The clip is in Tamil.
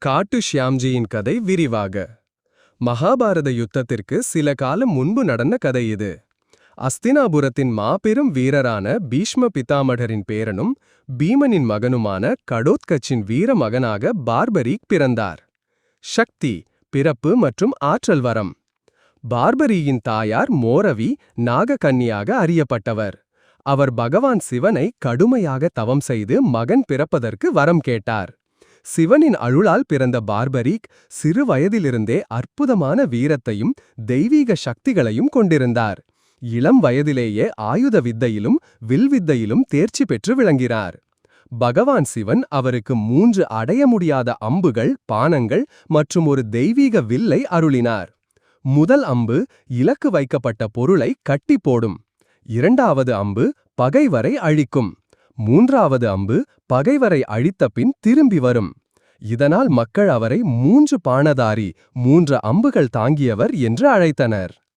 காட்டு ஷியாம்ஜியின் கதை விரிவாக. மகாபாரத யுத்தத்திற்கு சில காலம் முன்பு நடந்த கதை இது. அஸ்தினாபுரத்தின் மாபெரும் வீரரான பீஷ்ம பிதாமகரின் பேரனும் பீமனின் மகனுமான கடோத்கச்சின் வீர மகனாக பார்பரீக் பிறந்தார். சக்தி, பிறப்பு மற்றும் ஆற்றல் வரம். பார்பரியின் தாயார் மோரவி நாககன்னியாக அறியப்பட்டவர். அவர் பகவான் சிவனை கடுமையாக தவம் செய்து மகன் பிறப்பதற்கு வரம் கேட்டார். சிவனின் அருளால் பிறந்த பார்பரீக் சிறு வயதிலிருந்தே அற்புதமான வீரத்தையும் தெய்வீக சக்திகளையும் கொண்டிருந்தார். இளம் வயதிலேயே ஆயுத வித்தையிலும் வில்வித்தையிலும் தேர்ச்சி பெற்று விளங்கினார். பகவான் சிவன் அவருக்கு 3 அடைய முடியாத அம்புகள், பானங்கள் மற்றும் ஒரு தெய்வீக வில்லை அருளினார். முதல் அம்பு இலக்கு வைக்கப்பட்ட பொருளை கட்டி போடும். 2வது அம்பு பகைவரை அழிக்கும். 3வது அம்பு பகைவரை அழித்த பின் திரும்பி வரும். இதனால் மக்கள் அவரை 3 பாணதாரி, 3 அம்புகள் தாங்கியவர் என்று அழைத்தனர்.